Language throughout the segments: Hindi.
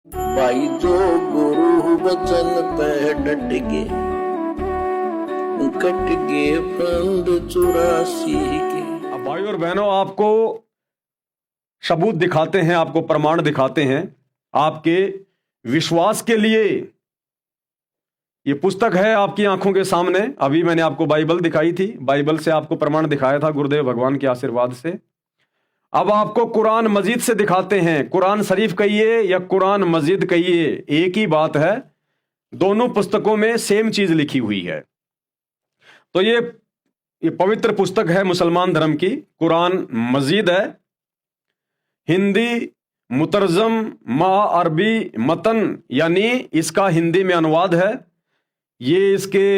भाई जो गुरु वचन पे डट के कट गए फंद 84 के। अब भाई और बहनों, आपको सबूत दिखाते हैं, आपको प्रमाण दिखाते हैं आपके विश्वास के लिए। ये पुस्तक है आपकी आंखों के सामने। अभी मैंने आपको बाइबल दिखाई थी, बाइबल से आपको प्रमाण दिखाया था गुरुदेव भगवान के आशीर्वाद से। अब आपको कुरान मजीद से दिखाते हैं। कुरान शरीफ कहिए या कुरान मजीद कहिए, एक ही बात है। दोनों पुस्तकों में सेम चीज लिखी हुई है। तो ये पवित्र पुस्तक है मुसलमान धर्म की, कुरान मजीद है। हिंदी मुतरजम मा अरबी मतन, यानी इसका हिंदी में अनुवाद है। ये इसके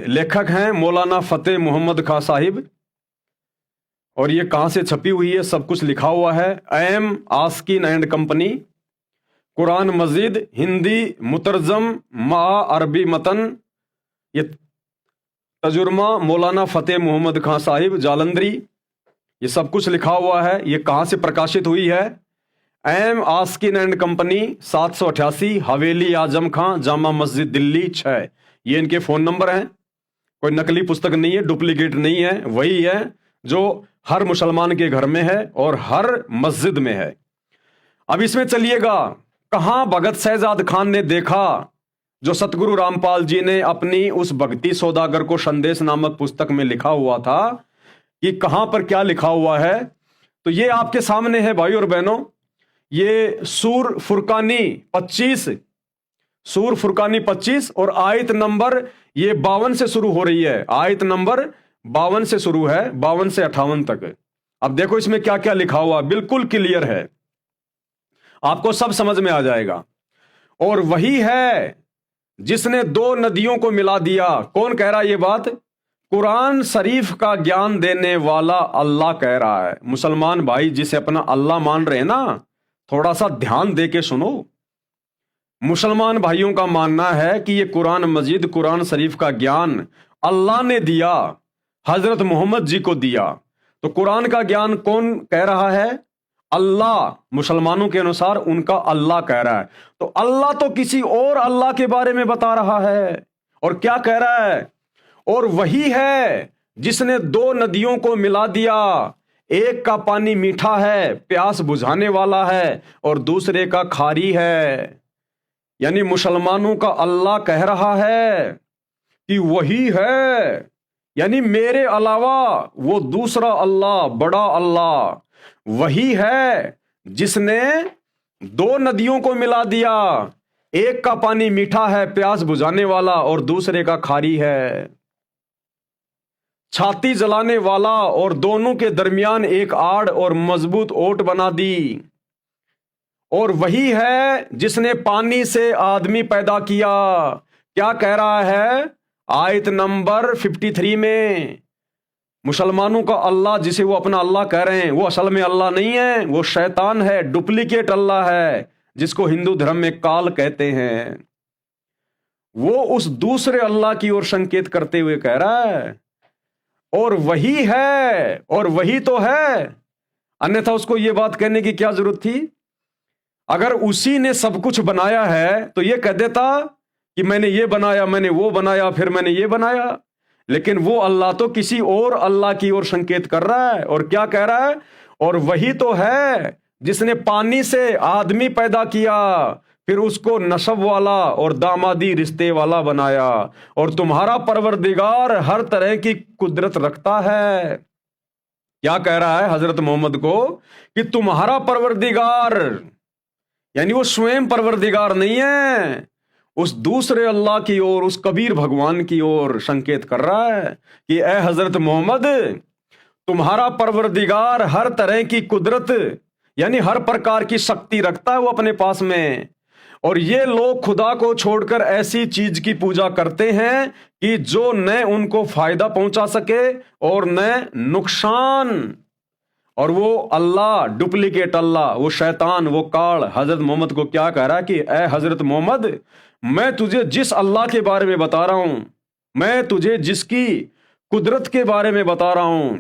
लेखक हैं मौलाना फतेह मोहम्मद खां साहिब। और ये कहाँ से छपी हुई है, सब कुछ लिखा हुआ है। एम आस्किन एंड कंपनी, कुरान मजीद हिंदी मुतरजम मा अरबी मतन। ये तजुर्मा मौलाना फतेह मोहम्मद खां साहिब जालंधरी, ये सब कुछ लिखा हुआ है। ये कहाँ से प्रकाशित हुई है? एम आस्किन एंड कंपनी, 788 हवेली आजम खां, जामा मस्जिद दिल्ली 6। ये इनके फोन नंबर हैं। कोई नकली पुस्तक नहीं है, डुप्लीकेट नहीं है, वही है जो हर मुसलमान के घर में है और हर मस्जिद में है। अब इसमें चलिएगा, कहां भगत शहजाद खान ने देखा जो सतगुरु रामपाल जी ने अपनी उस भक्ति सौदागर को संदेश नामक पुस्तक में लिखा हुआ था, कि कहां पर क्या लिखा हुआ है? तो ये आपके सामने है भाई और बहनों। ये सूर फुरकानी 25, सूर फुरकानी 25 और आयत नंबर ये 52 से शुरू हो रही है। आयत नंबर 52 से शुरू है, 52 से 58 तक। अब देखो इसमें क्या क्या लिखा हुआ, बिल्कुल क्लियर है, आपको सब समझ में आ जाएगा। और वही है जिसने दो नदियों को मिला दिया। कौन कह रहा है ये बात? कुरान शरीफ का ज्ञान देने वाला अल्लाह कह रहा है। मुसलमान भाई जिसे अपना अल्लाह मान रहे हैं ना, थोड़ा सा ध्यान दे के सुनो। मुसलमान भाइयों का मानना है कि ये कुरान मजीद, कुरान शरीफ का ज्ञान अल्लाह ने दिया, हजरत मोहम्मद जी को दिया। तो कुरान का ज्ञान कौन कह रहा है? अल्लाह। मुसलमानों के अनुसार उनका अल्लाह कह रहा है। तो अल्लाह तो किसी और अल्लाह के बारे में बता रहा है। और क्या कह रहा है? और वही है जिसने दो नदियों को मिला दिया, एक का पानी मीठा है, प्यास बुझाने वाला है, और दूसरे का खारी है। यानी मुसलमानों का अल्लाह कह रहा है कि वही है, यानी मेरे अलावा वो दूसरा अल्लाह, बड़ा अल्लाह वही है जिसने दो नदियों को मिला दिया, एक का पानी मीठा है, प्यास बुझाने वाला, और दूसरे का खारी है, छाती जलाने वाला, और दोनों के दरमियान एक आड़ और मजबूत ओट बना दी। और वही है जिसने पानी से आदमी पैदा किया। क्या कह रहा है आयत नंबर 53 में? मुसलमानों का अल्लाह जिसे वो अपना अल्लाह कह रहे हैं, वो असल में अल्लाह नहीं है, वो शैतान है, डुप्लीकेट अल्लाह है, जिसको हिंदू धर्म में काल कहते हैं। वो उस दूसरे अल्लाह की ओर संकेत करते हुए कह रहा है, और वही है, और वही तो है। अन्यथा उसको ये बात कहने की क्या जरूरत थी? अगर उसी ने सब कुछ बनाया है तो ये कह देता कि मैंने ये बनाया, मैंने वो बनाया, फिर मैंने ये बनाया। लेकिन वो अल्लाह तो किसी और अल्लाह की ओर संकेत कर रहा है। और क्या कह रहा है? और वही तो है जिसने पानी से आदमी पैदा किया, फिर उसको नसब वाला और दामादी रिश्ते वाला बनाया। और तुम्हारा परवरदिगार हर तरह की कुदरत रखता है। क्या कह रहा है हजरत मोहम्मद को? कि तुम्हारा परवरदिगार, यानी वो स्वयं परवरदिगार नहीं है, उस दूसरे अल्लाह की ओर, उस कबीर भगवान की ओर संकेत कर रहा है कि ए हजरत मोहम्मद, तुम्हारा परवरदिगार हर तरह की कुदरत, यानी हर प्रकार की शक्ति रखता है वो अपने पास में। और ये लोग खुदा को छोड़कर ऐसी चीज की पूजा करते हैं कि जो न उनको फायदा पहुंचा सके और न नुकसान। और वो अल्लाह, डुप्लीकेट अल्लाह, वो शैतान, वो काल हजरत मोहम्मद को क्या कह रहा है कि ए हजरत मोहम्मद, मैं तुझे जिस अल्लाह के बारे में बता रहा हूं, मैं तुझे जिसकी कुदरत के बारे में बता रहा हूं,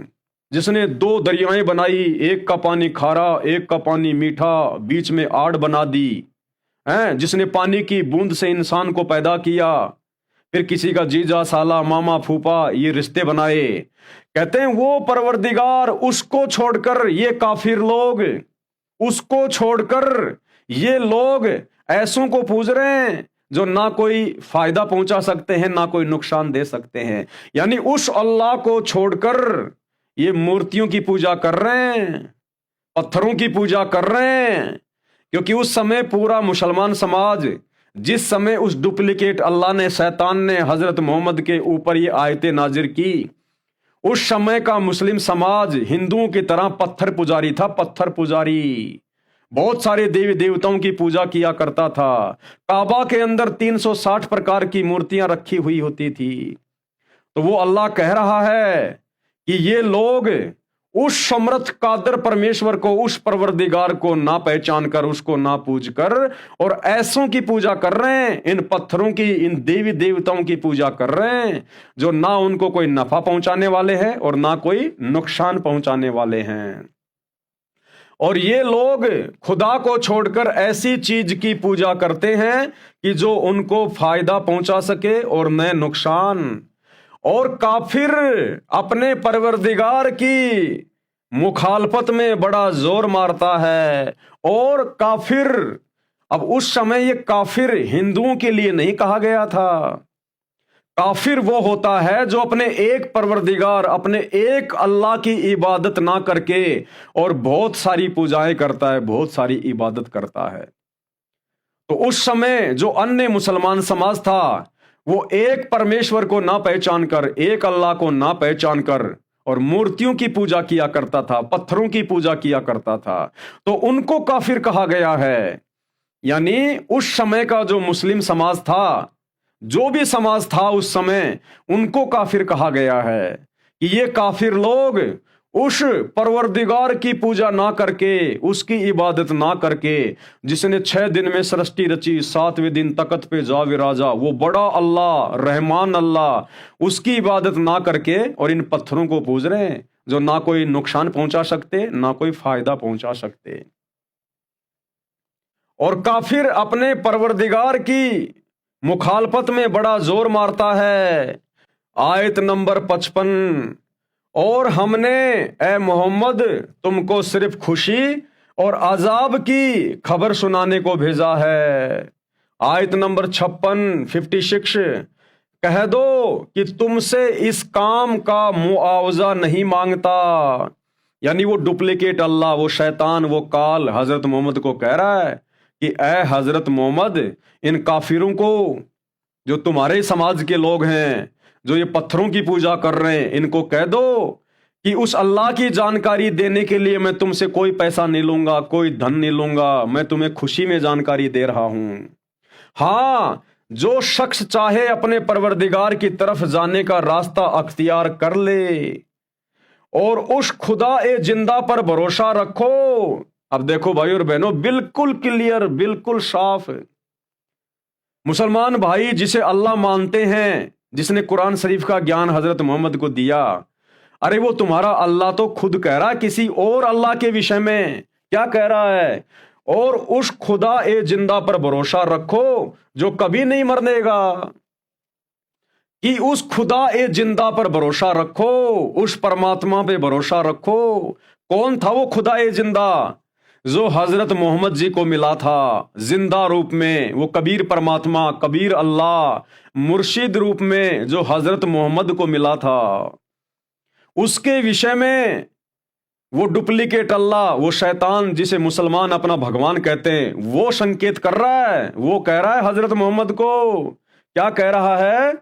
जिसने दो दरियाएं बनाई, एक का पानी खारा, एक का पानी मीठा, बीच में आड़ बना दी, हैं, जिसने पानी की बूंद से इंसान को पैदा किया, फिर किसी का जीजा साला मामा फूफा ये रिश्ते बनाए। कहते हैं वो परवरदिगार, उसको छोड़कर ये काफिर लोग, उसको छोड़कर ये लोग ऐसों को पूज रहे हैं जो ना कोई फायदा पहुंचा सकते हैं ना कोई नुकसान दे सकते हैं। यानी उस अल्लाह को छोड़कर ये मूर्तियों की पूजा कर रहे हैं, पत्थरों की पूजा कर रहे हैं। क्योंकि उस समय पूरा मुसलमान समाज, जिस समय उस डुप्लीकेट अल्लाह ने, शैतान ने हजरत मोहम्मद के ऊपर ये आयतें नाजिर की, उस समय का मुस्लिम समाज हिंदुओं की तरह पत्थर पुजारी था, पत्थर पुजारी। बहुत सारे देवी देवताओं की पूजा किया करता था। काबा के अंदर 360 प्रकार की मूर्तियां रखी हुई होती थी। तो वो अल्लाह कह रहा है कि ये लोग उस समर्थ कादर परमेश्वर को, उस परवरदिगार को ना पहचान कर, उसको ना पूज कर, और ऐसों की पूजा कर रहे हैं, इन पत्थरों की, इन देवी देवताओं की पूजा कर रहे हैं जो ना उनको कोई नफा पहुंचाने वाले हैं और ना कोई नुकसान पहुंचाने वाले हैं। और ये लोग खुदा को छोड़कर ऐसी चीज की पूजा करते हैं कि जो उनको फायदा पहुंचा सके और न नुकसान। और काफिर अपने परवरदिगार की मुखालफत में बड़ा जोर मारता है। और काफिर, अब उस समय ये काफिर हिंदुओं के लिए नहीं कहा गया था। काफिर वो होता है जो अपने एक परवरदिगार, अपने एक अल्लाह की इबादत ना करके और बहुत सारी पूजाएं करता है, बहुत सारी इबादत करता है। तो उस समय जो अन्य मुसलमान समाज था, वो एक परमेश्वर को ना पहचान कर, एक अल्लाह को ना पहचान कर और मूर्तियों की पूजा किया करता था, पत्थरों की पूजा किया करता था, तो उनको काफिर कहा गया है। यानी उस समय का जो मुस्लिम समाज था, जो भी समाज था उस समय, उनको काफिर कहा गया है कि ये काफिर लोग उस परवरदिगार की पूजा ना करके, उसकी इबादत ना करके, जिसने 6 दिन में सृष्टि रची, 7वें दिन तख्त पे जा विराजा, वो बड़ा अल्लाह, रहमान अल्लाह, उसकी इबादत ना करके और इन पत्थरों को पूज रहे हैं जो ना कोई नुकसान पहुंचा सकते ना कोई फायदा पहुंचा सकते। और काफिर अपने परवरदिगार की मुखालफत में बड़ा जोर मारता है। आयत नंबर 55, और हमने ए मोहम्मद तुमको सिर्फ खुशी और अजाब की खबर सुनाने को भेजा है। आयत नंबर 56 कह दो कि तुमसे इस काम का मुआवजा नहीं मांगता। यानी वो डुप्लीकेट अल्लाह, वो शैतान, वो काल हजरत मोहम्मद को कह रहा है कि ए हजरत मोहम्मद, इन काफिरों को, जो तुम्हारे समाज के लोग हैं, जो ये पत्थरों की पूजा कर रहे हैं, इनको कह दो कि उस अल्लाह की जानकारी देने के लिए मैं तुमसे कोई पैसा नहीं लूंगा, कोई धन नहीं लूंगा, मैं तुम्हें खुशी में जानकारी दे रहा हूं। हाँ, जो शख्स चाहे अपने परवरदिगार की तरफ जाने का रास्ता अख्तियार कर ले और उस खुदा ए जिंदा पर भरोसा रखो। अब देखो भाई और बहनों, बिल्कुल क्लियर, बिल्कुल साफ, मुसलमान भाई जिसे अल्लाह मानते हैं, जिसने कुरान शरीफ का ज्ञान हजरत मोहम्मद को दिया, अरे वो तुम्हारा अल्लाह तो खुद कह रहा है किसी और अल्लाह के विषय में। क्या कह रहा है? और उस खुदा ए जिंदा पर भरोसा रखो जो कभी नहीं मरनेगा। कि उस खुदा ए जिंदा पर भरोसा रखो, उस परमात्मा पे भरोसा रखो। कौन था वो खुदा ए जिंदा? जो हजरत मोहम्मद जी को मिला था जिंदा रूप में, वो कबीर परमात्मा, कबीर अल्लाह, मुर्शिद रूप में जो हजरत मोहम्मद को मिला था, उसके विषय में वो डुप्लीकेट अल्लाह, वो शैतान जिसे मुसलमान अपना भगवान कहते हैं, वो संकेत कर रहा है। वो कह रहा है हजरत मोहम्मद को, क्या कह रहा है?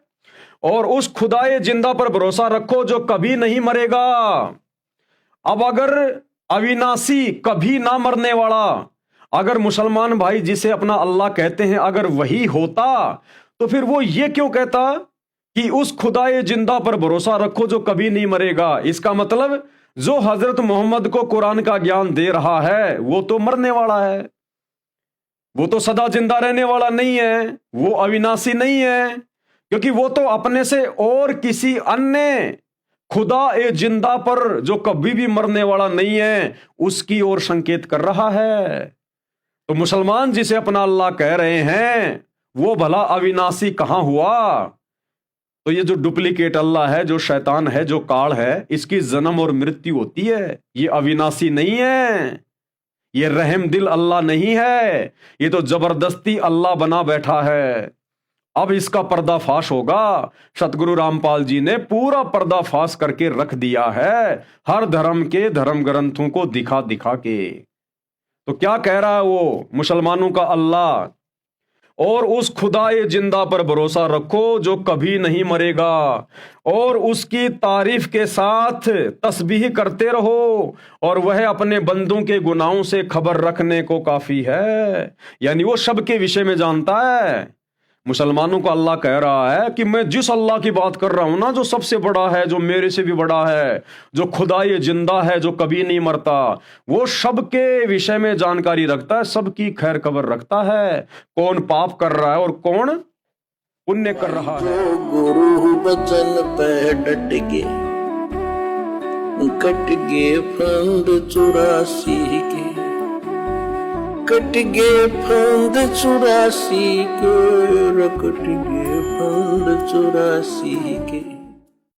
और उस खुदाए जिंदा पर भरोसा रखो जो कभी नहीं मरेगा। अब अगर अविनाशी, कभी ना मरने वाला, अगर मुसलमान भाई जिसे अपना अल्लाह कहते हैं अगर वही होता, तो फिर वो ये क्यों कहता कि उस खुदाए जिंदा पर भरोसा रखो जो कभी नहीं मरेगा? इसका मतलब जो हजरत मोहम्मद को कुरान का ज्ञान दे रहा है वो तो मरने वाला है, वो तो सदा जिंदा रहने वाला नहीं है, वो अविनाशी नहीं है, क्योंकि वो तो अपने से और किसी अन्य खुदा ए जिंदा पर जो कभी भी मरने वाला नहीं है उसकी ओर संकेत कर रहा है। तो मुसलमान जिसे अपना अल्लाह कह रहे हैं वो भला अविनाशी कहां हुआ? तो ये जो डुप्लीकेट अल्लाह है, जो शैतान है, जो काल है, इसकी जन्म और मृत्यु होती है। ये अविनाशी नहीं है, ये रहम दिल अल्लाह नहीं है, ये तो जबरदस्ती अल्लाह बना बैठा है। अब इसका पर्दाफाश होगा। सतगुरु रामपाल जी ने पूरा पर्दाफाश करके रख दिया है, हर धर्म के धर्म ग्रंथों को दिखा दिखा के। तो क्या कह रहा है वो मुसलमानों का अल्लाह? और उस खुदाए जिंदा पर भरोसा रखो जो कभी नहीं मरेगा, और उसकी तारीफ के साथ तस्बीह करते रहो, और वह अपने बंदों के गुनाहों से खबर रखने को काफी है। यानी वो सबके विषय में जानता है। मुसलमानों को अल्लाह कह रहा है कि मैं जिस अल्लाह की बात कर रहा हूं ना, जो सबसे बड़ा है, जो मेरे से भी बड़ा है, जो खुदाए जिंदा है, जो कभी नहीं मरता, वो सबके विषय में जानकारी रखता है, सबकी खैर खबर रखता है। कौन पाप कर रहा है और कौन पुण्य कर रहा है। जो गुरु बचन पे डट के कट गए फंद 84 के, कट गए फंद 84 के, कट गए फंद 84 के।